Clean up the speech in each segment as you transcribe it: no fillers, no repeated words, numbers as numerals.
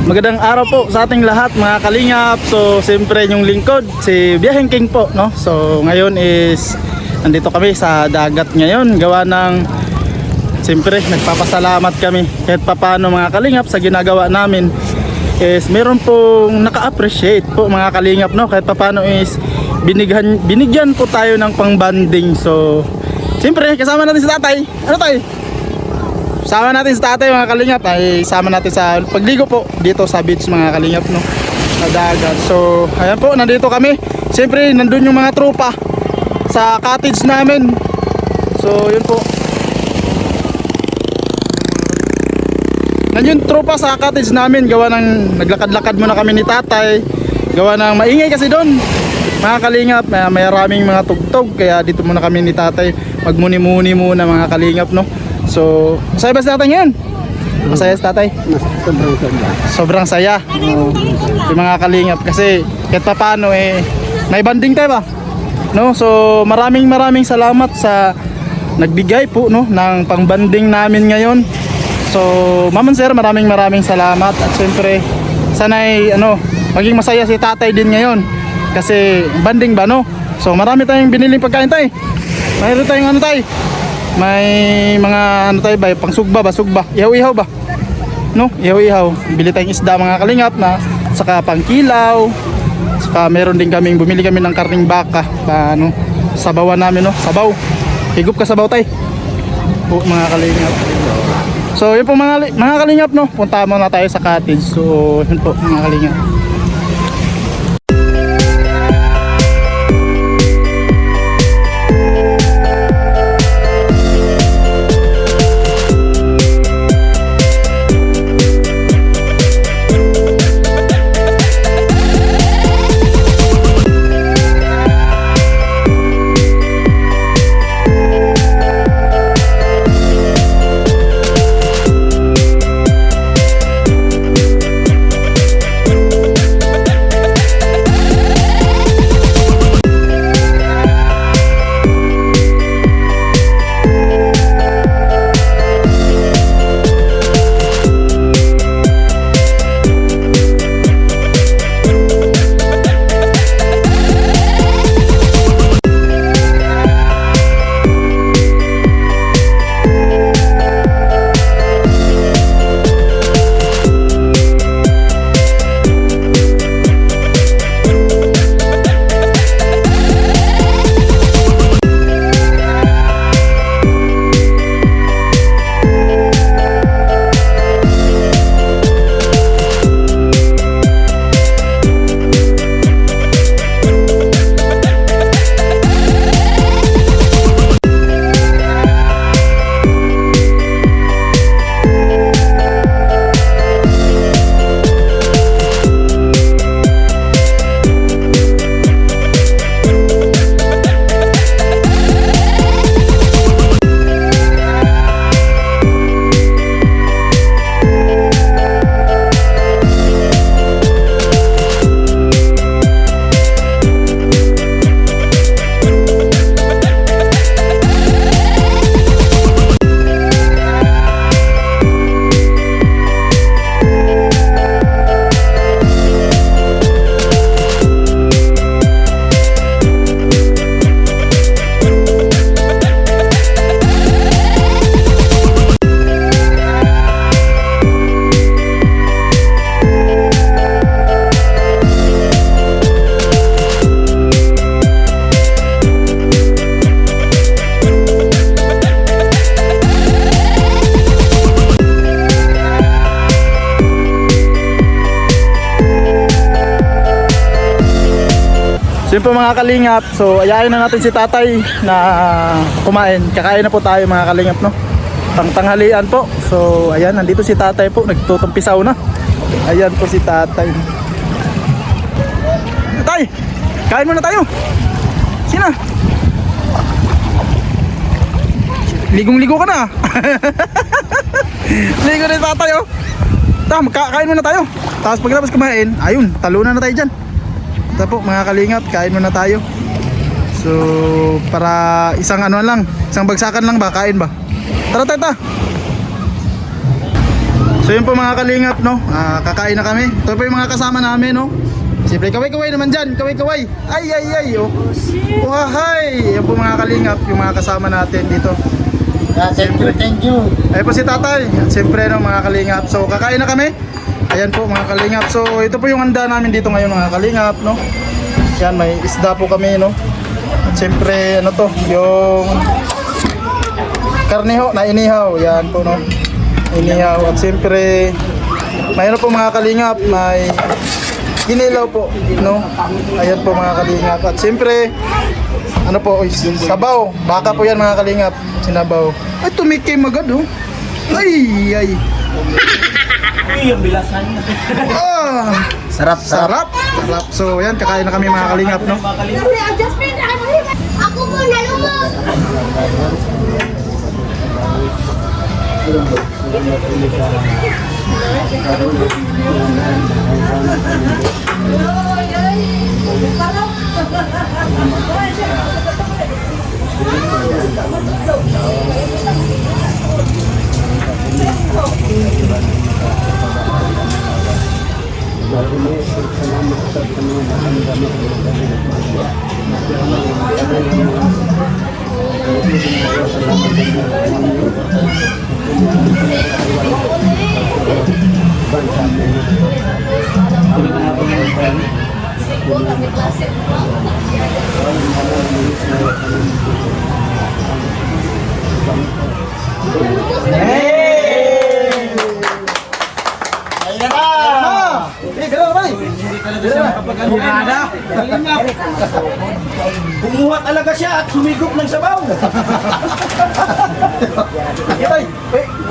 Magandang araw po sa ating lahat mga kalingap. So siyempre yung lingkod si Biyaheng King po, no? So ngayon is nandito kami sa dagat ngayon. Gawa ng siyempre nagpapasalamat kami kahit papano mga kalingap sa ginagawa namin. Is meron pong naka-appreciate po mga kalingap, no? Kahit papano is binigyan po tayo ng pang-banding. So siyempre kasama natin si tatay. Ano tayo? Sama natin sa tatay mga kalingap, ay sama natin sa pagligo po dito sa beach mga kalingap, no, sa dagat. So ayan po, nandito kami. Siyempre nandun yung mga tropa sa cottage namin. So yun po, nandun tropa sa cottage namin. Gawa ng naglakad-lakad muna kami ni tatay. Gawa ng maingay kasi doon mga kalingap, may maraming mga tugtog. Kaya dito muna kami ni tatay magmuni-muni muna mga kalingap, no. So, masaya ba si tatay ngayon? Masaya si tatay? Sobrang saya. Sobrang saya. Yung mga kalingap kasi kahit pa paano naibanding tayo ba? No? So, maraming salamat sa nagbigay po, no, ng pangbanding namin ngayon. So, Ma'am Sir, maraming salamat. At syempre, sana'y maging masaya si tatay din ngayon. Kasi banding ba, no? So, marami tayong biniling pagkain tayo. Mayroon tayong tayo. May mga tayo ba, pang sugba, ihaw-ihaw ba, no? Ihaw-ihaw, bili tayong isda mga kalingap, na saka pang kilaw, saka meron din bumili kami ng karning baka, sabawan namin, no? Sabaw, higup ka sabaw tayo po mga kalingap. So yun po mga kalingap, no? Punta muna tayo sa cottage. So yun po mga kalingap. Yun po mga kalingap. So ayayin na natin si tatay na kumain. Kakain na po tayo mga kalingap, no? Pangtanghalian po. So ayan, nandito si tatay po, nagtutumpisaw na. Ayan po si tatay. Tay, kain muna tayo. Sina? Ligong-ligo ka na. Ligo rin tatay, oh. Kain muna tayo. Tapos pagkatapos kumain, ayun, talunan na tayo dyan. Ito po mga kalingap, kain muna tayo. So para isang isang bagsakan lang ba, kain ba? Tara. So yun po mga kalingap, no? Kakain na kami. Ito po yung mga kasama namin, no? Siyempre, kaway-kaway naman dyan. Kaway-kaway. Ay. Oh. Wahay. Yan po mga kalingap, yung mga kasama natin dito. Thank you. Ay po si tatay. At siyempre, no, mga kalingap. So kakain na kami. Ayan po mga kalingap. So ito po yung handa namin dito ngayon mga kalingap, no? Yan, may isda po kami, no? At siyempre, ano to? Yung karne ho na inihaw. Yan po, no? Inihaw. At siyempre, may ano po mga kalingap, may kinilaw po, no? Ayan po mga kalingap. At siyempre, ano po, sabaw. Baka po yan mga kalingap, sinabaw. Ay, tumikim agad, oh. Ay. Uy, yung bilasan. Sarap. So, yan, kakain na kami mga kalingap, no? Ako po nalumog. Kumuha talaga siya at sumigop ng sabaw.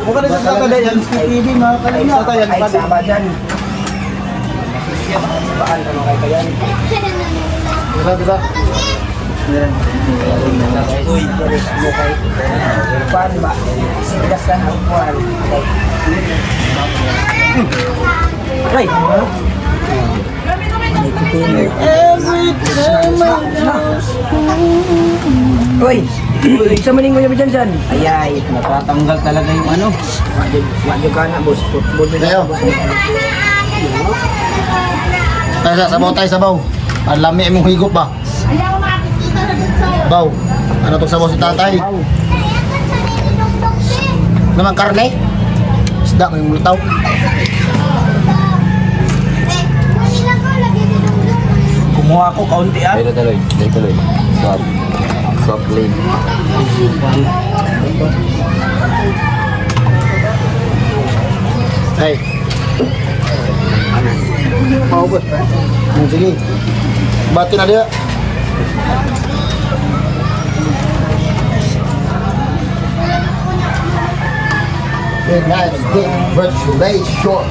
Bukan na sa tatay yan. TV mga kalingap. Ay sama dyan. Paan ka mga kaya? Dila. Uy, paano ba? Sigas na ang kuwan. Ay! Uy! Sa maning mo dyan dyan. Ayay, natatanggal talaga yung ano. Wadyo ka na, boss. Tayo. Tayo sabaw. Ang lami mong higop ba? Baw. Ano tong sabaw si tatay? Naman karne? Isda may mulutaw. Kumuha ko kaunti ah. Dito tuloy. Soft lane. Hey. Maubos pa. Sige. Bati na dia. Good night, good virtual day short.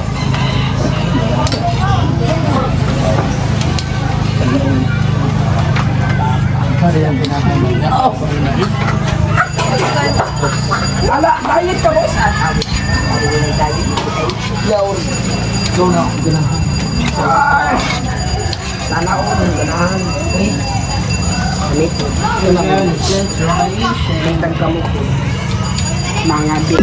Ala, bayad ka boss. Yawn. Sana ako ng ganahan. Anit. Tingnan ka mo. Mga bit.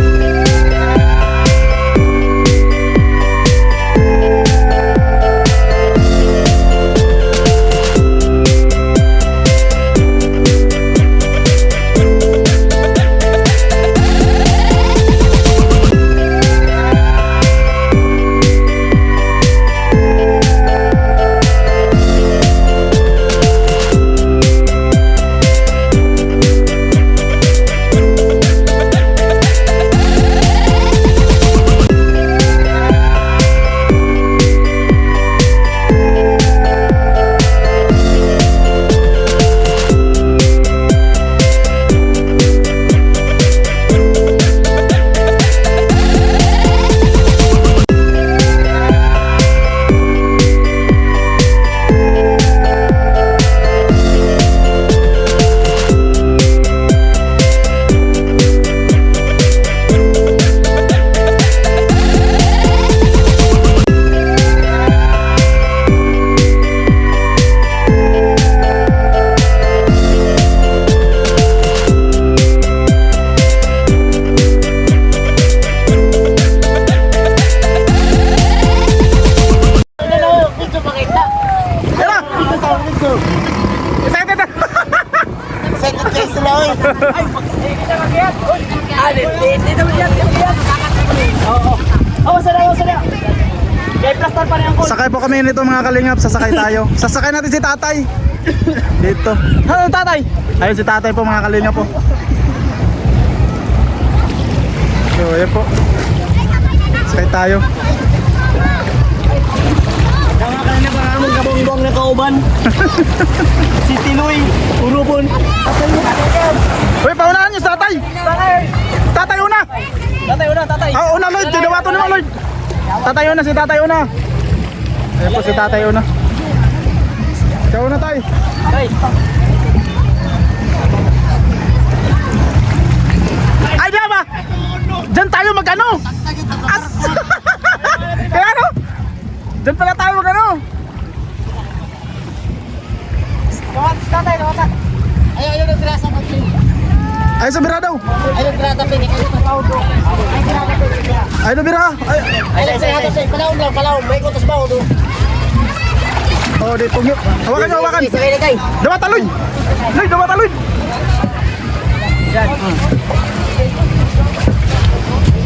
kita mag-iat. Hindi naman yan. Oo. Oo, sana. Kaya plaster pa rin ang Sakay po kami nito mga kalingap, sasakay tayo. Sasakay natin si tatay. Dito. Ano tatay? Ayun si tatay po mga kalingap po. So, ayan po. Sakay tayo. Nakakain na parang mong kabongbong na kauban. Si Tiloy, Urubon. Uy, paunahan niyo si tatay. Tatay una. Tatay. Una Lloyd, dinawato naman Lloyd. Tatay una, si tatay una. Ayan po si tatay una. Ikaw una tay. Tay. Ay, di ba? Diyan tayo mag-ano? Kaya ano? Diyan pala tayo mag-ano? Tatay. Ayaw naggrasa ko. Ay, sa bira daw. Ayaw naggrasa ko. Ay, na bira. Ay, Palaon. May kutas ba ako? oh, dito nyo. Hawakan nyo, hawakan. Sakay na kay. Dawa taloy. Lloyd, dawa taloy.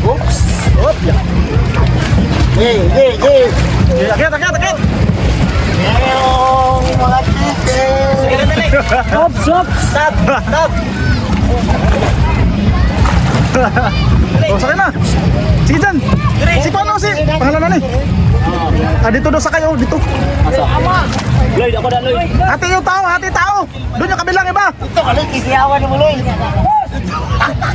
Oops. Op, yeah. Akit. Yung mga chicken. Sige na dali. Stop. Stop. Oh, sakay na. Sige dyan. Si Pano, si pangalan na ni. Dito daw sakay, oh, dito. Lloyd, ako na Lloyd. Hati tao. Doon yung kabilang iba. Ito ka Lloyd, kisiyawan mo Lloyd.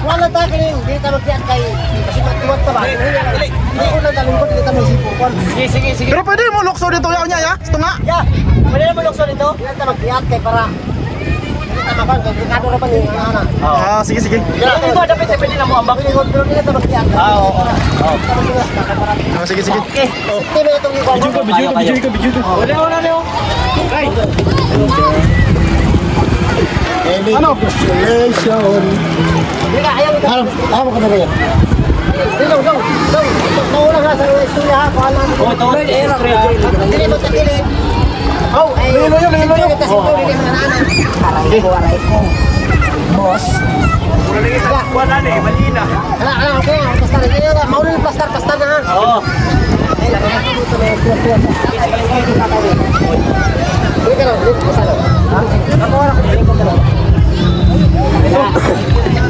Wala tayo kayo, hindi tayo magtiyan kayo. Kasi matuwad ka ba? Hindi ko lang talungkot, hindi tayo magsipukon. Sige. Pero pwede mo lukso dito yaw niya, ya? Ito nga. Ya, pwede na malukso dito? Hindi tayo magtiyan kayo para hindi tayo makan, komplikado na pa yung anak. Sige. Ito, dapat pwede na mo ambak. Pero hindi tayo magtiyan kayo. Oo. Sige. Okay. Ito na itong iwan. Bidyo ko. Wala na yun. Ano? Hindi ka, ayaw ito. Ayaw mo ka na rin. Dong. Nauna nga sa istorya ha. Kuhaan namin. Dili mo sa kilid. Oh, ay. Lilo yun. Kasi ito, hindi mo na aray ko. Boss. Wala na eh, mali na. Ala, okay. Plaster. Mauna yung plaster na ha. Oo. Ay, lang. Hindi ka lang. Masalo. Ako wala ko.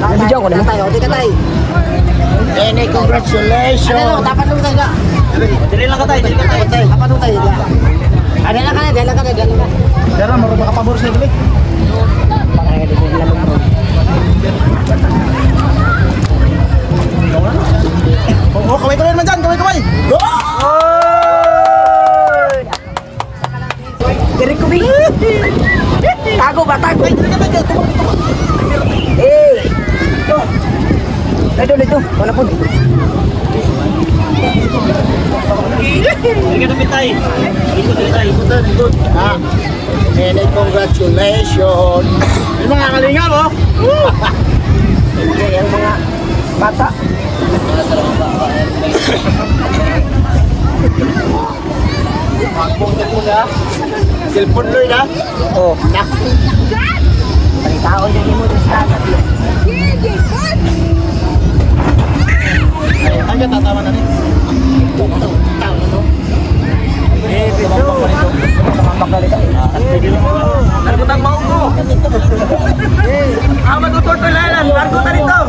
Nabidyo ko na tayo. Hindi ka tayo. Any congratulations. Ano, dapat nung tayo. Dili lang ka tayo. Dapat nung tayo. Ada lang ka na. Dara, marunong makapabor siya dili. Parang hindi ko lang mo. Oh, kaway man dyan, kaway. Diri ko bi. Tago ba? Dito. Wala po. Hindi ka namitay. Ikot. Any congratulations. Yung mga kalingap, oh. Yung mga bata. Cellphone Lloyd ha? Oh. Palitao yung imo sa Hanggang tatawa na rin. Narkutang maugo. Matutor to lalan. Narkutan ito.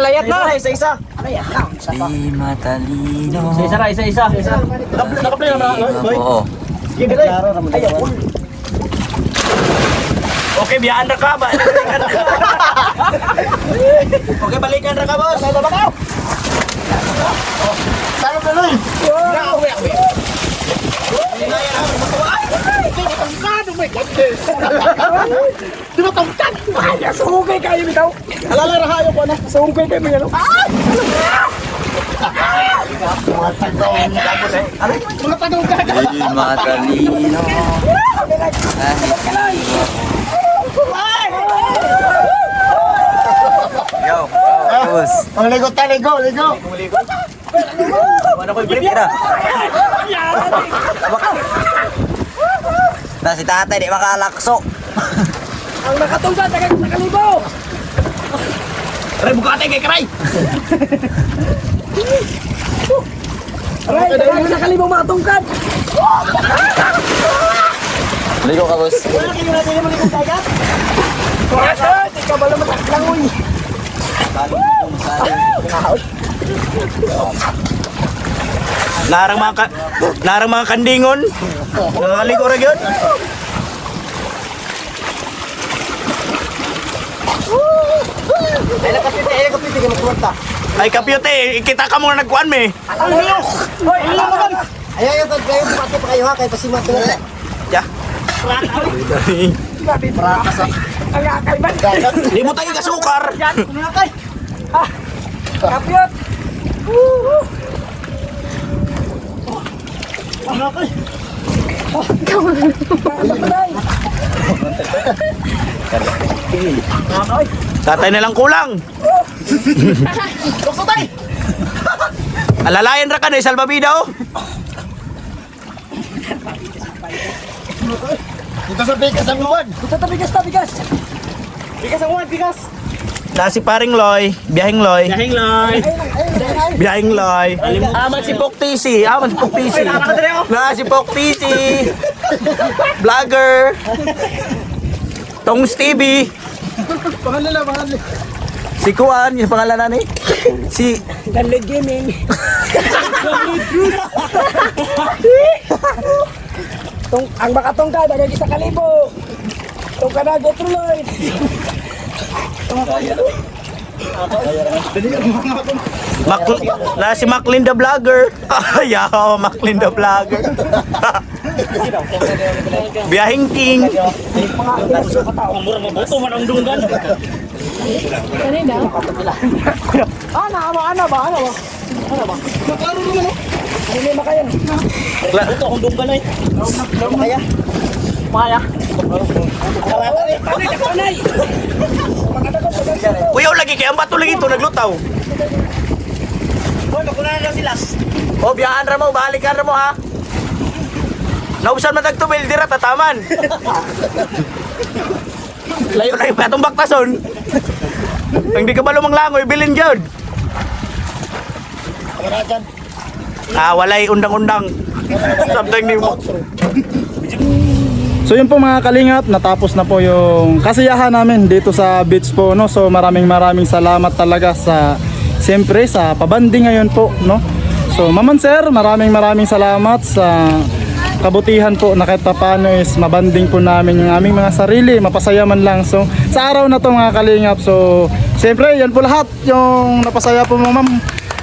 layat na. Isa-isa. Di matalino. Isa-isa ra, isa-isa. Nakaplay na ba? Boy? Oo. Okay, biyaan ra ka ba? Okay, balikan ra ka, boss. Saan ka nun? Alala rahayo ko na. Sungkoy kayo mga mga tagaw ka. Di matalino. Yo, boss. Ang ligo tayo, ligo. Ano ko i-brief na? Na si tatay di makalakso. Ang nakatungkad, nakalibo! Aray, bukate kay Karay! Aray, nakalibo mga tungkad! Ligo ka, boss. Ikaw ba naman taklangoy? Larang mga kandingon. Nakaligo ra gyud. Ay kapyote, kita ka mo nagkuan me. Ayaw, kayo pati pa kayo ha, kayo pasimat ko na. Ya. Di mo tayo kasukar. Kapyot. Tatay na lang kulang. Alalayan ra ka na salbabida oh. Dito sa bigas ang uwan. Na si paring Loy, biyahing Loy. Biyahing Loy. Aman si Poktisi, Na si Poktisi. Vlogger. Tongs TV. Pangalan. Si Kuan, yung pangalan na ni. Si Danlid Gaming. Ang makatungkad, ang isa kalibo. Tungkad na, Gotroloy. na si Macklin the Vlogger. Ayaw, Macklin the Vlogger. Biyahing King. Kuyaw lagi kaya ang bato lagi ito naglutaw. O biyaan ra mo, balikan ra mo ha. Nausan man tagtubil dira tataman. Layo na yung patong baktason. Ang di ka ba lumang langoy, bilin dyan. Walay undang-undang. Something ni mo. So yun po mga kalingap, natapos na po yung kasiyahan namin dito sa beach po, no. So maraming salamat talaga sa siyempre sa pabanding ngayon po, no. So Maman Sir, maraming salamat sa kabutihan po na kahit paano is mabanding po namin yung aming mga sarili, mapasaya man lang. So sa araw na to mga kalingap, so siyempre yan po lahat yung napasaya po mo ma'am.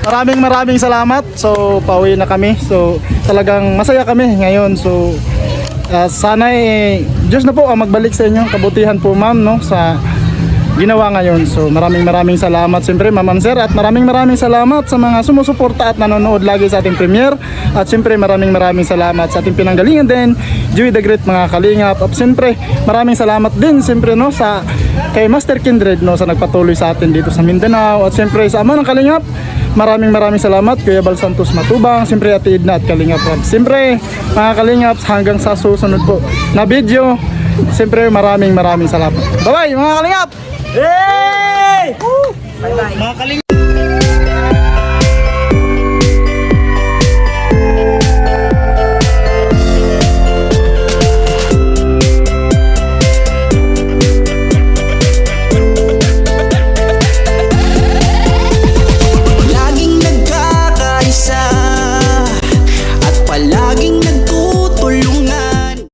Maraming salamat. So pauwi na kami. So talagang masaya kami ngayon. So sana Diyos na po ang magbalik sa inyo kabutihan po ma'am, no, sa ginawa ngayon. So maraming salamat siyempre Ma'am Sir, at maraming salamat sa mga sumusuporta at nanonood lagi sa ating premiere. At siyempre maraming salamat sa ating pinanggalingan din, Joey the Great mga kalingap. At siyempre maraming salamat din siyempre, no, sa kay Master Kindred, no, sa nagpatuloy sa atin dito sa Mindanao. At siyempre sa ama ng kalingap, maraming salamat Kuya Bal Santos Matubang, siyempre Ate Edna at Kalingap Rob. Siyempre mga kalingap, hanggang sa susunod po na video, siyempre maraming salamat. Bye bye mga kalingap. Hey! Bye-bye. Mga kaling